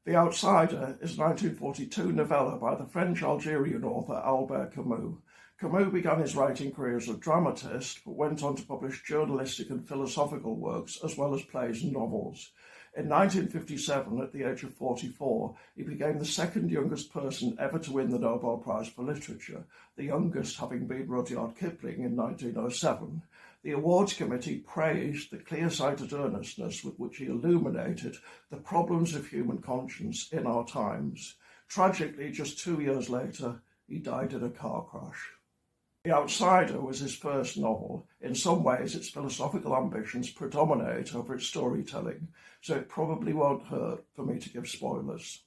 The Outsider is a 1942 novella by the French-Algerian author Albert Camus. Camus began his writing career as a dramatist, but went on to publish journalistic and philosophical works, as well as plays and novels. In 1957, at the age of 44, he became the second youngest person ever to win the Nobel Prize for Literature, the youngest having been Rudyard Kipling in 1907. The awards committee praised the clear-sighted earnestness with which he illuminated the problems of human conscience in our times. Tragically, just 2 years later, he died in a car crash. The Outsider was his first novel. In some ways, its philosophical ambitions predominate over its storytelling, so it probably won't hurt for me to give spoilers.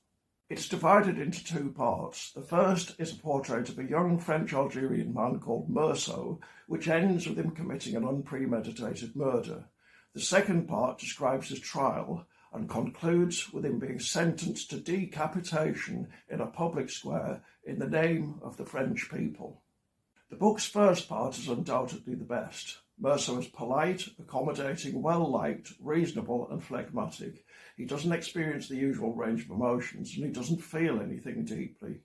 It's divided into two parts. The first is a portrait of a young French-Algerian man called Meursault, which ends with him committing an unpremeditated murder. The second part describes his trial and concludes with him being sentenced to decapitation in a public square in the name of the French people. The book's first part is undoubtedly the best. Meursault is polite, accommodating, well-liked, reasonable and phlegmatic. He doesn't experience the usual range of emotions and he doesn't feel anything deeply.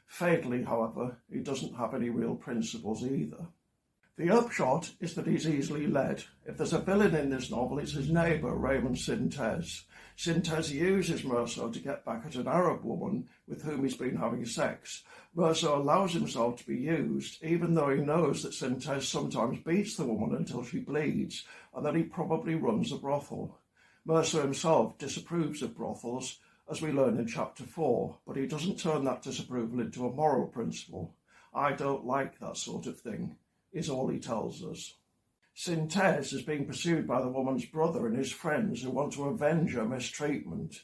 Fatally, however, he doesn't have any real principles either. The upshot is that he's easily led. If there's a villain in this novel, it's his neighbour, Raymond Sintez. Sintez uses Meursault to get back at an Arab woman with whom he's been having sex. Meursault allows himself to be used, even though he knows that Sintez sometimes beats the woman until she bleeds, and that he probably runs a brothel. Meursault himself disapproves of brothels, as we learn in chapter 4, but he doesn't turn that disapproval into a moral principle. I don't like that sort of thing, is all he tells us. Sintez is being pursued by the woman's brother and his friends who want to avenge her mistreatment,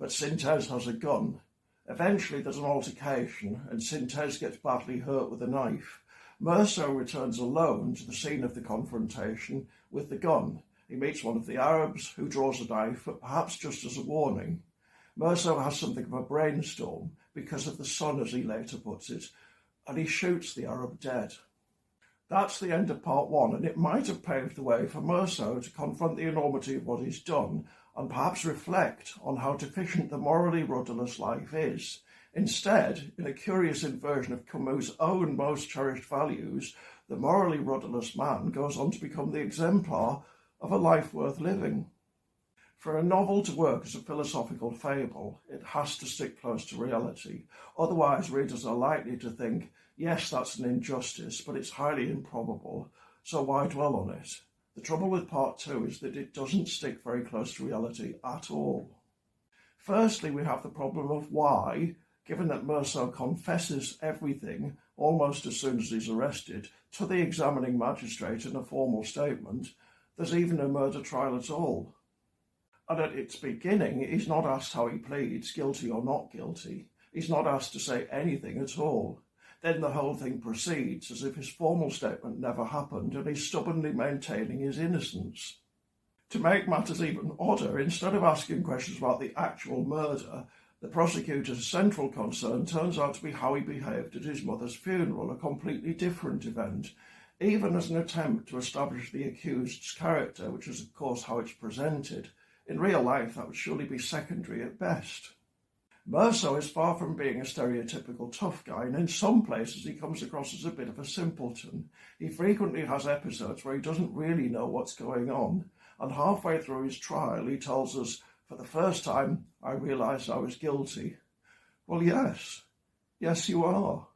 but Sintez has a gun. Eventually there's an altercation and Sintez gets badly hurt with a knife. Meursault returns alone to the scene of the confrontation with the gun. He meets one of the Arabs who draws a knife, but perhaps just as a warning. Meursault has something of a brainstorm because of the sun, as he later puts it, and he shoots the Arab dead. That's the end of part one, and it might have paved the way for Meursault to confront the enormity of what he's done and perhaps reflect on how deficient the morally rudderless life is. Instead, in a curious inversion of Camus' own most cherished values, the morally rudderless man goes on to become the exemplar of a life worth living. For a novel to work as a philosophical fable, it has to stick close to reality. Otherwise, readers are likely to think, yes, that's an injustice, but it's highly improbable, so why dwell on it? The trouble with part two is that it doesn't stick very close to reality at all. Firstly, we have the problem of why, given that Meursault confesses everything almost as soon as he's arrested to the examining magistrate in a formal statement, there's even a murder trial at all. And at its beginning, he's not asked how he pleads, guilty or not guilty. He's not asked to say anything at all. Then the whole thing proceeds as if his formal statement never happened and he's stubbornly maintaining his innocence. To make matters even odder, instead of asking questions about the actual murder, the prosecutor's central concern turns out to be how he behaved at his mother's funeral, a completely different event, even as an attempt to establish the accused's character, which is of course how it's presented. In real life, that would surely be secondary at best. Meursault is far from being a stereotypical tough guy, and in some places he comes across as a bit of a simpleton. He frequently has episodes where he doesn't really know what's going on, and halfway through his trial he tells us, "For the first time, I realised I was guilty." Well, yes you are.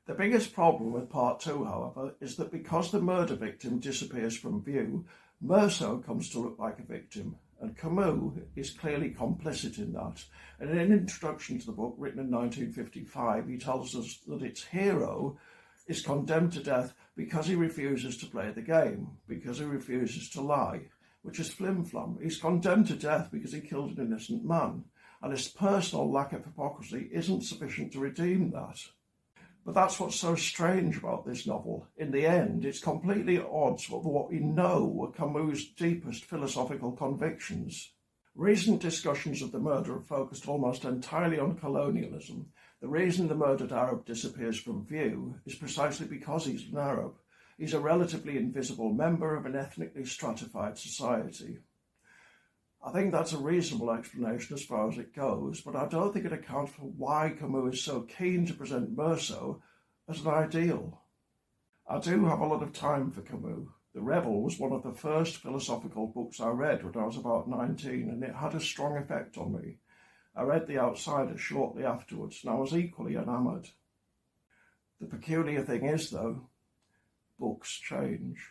The biggest problem with part two, however, is that because the murder victim disappears from view, Meursault comes to look like a victim. And Camus is clearly complicit in that. And in an introduction to the book, written in 1955, he tells us that its hero is condemned to death because he refuses to play the game, because he refuses to lie, which is flim-flam. He's condemned to death because he killed an innocent man, and his personal lack of hypocrisy isn't sufficient to redeem that. But that's what's so strange about this novel. In the end, it's completely at odds with what we know were Camus' deepest philosophical convictions. Recent discussions of the murder have focused almost entirely on colonialism. The reason the murdered Arab disappears from view is precisely because he's an Arab. He's a relatively invisible member of an ethnically stratified society. I think that's a reasonable explanation as far as it goes, but I don't think it accounts for why Camus is so keen to present Meursault as an ideal. I do have a lot of time for Camus. The Rebel was one of the first philosophical books I read when I was about 19, and it had a strong effect on me. I read The Outsider shortly afterwards, and I was equally enamoured. The peculiar thing is, though, books change.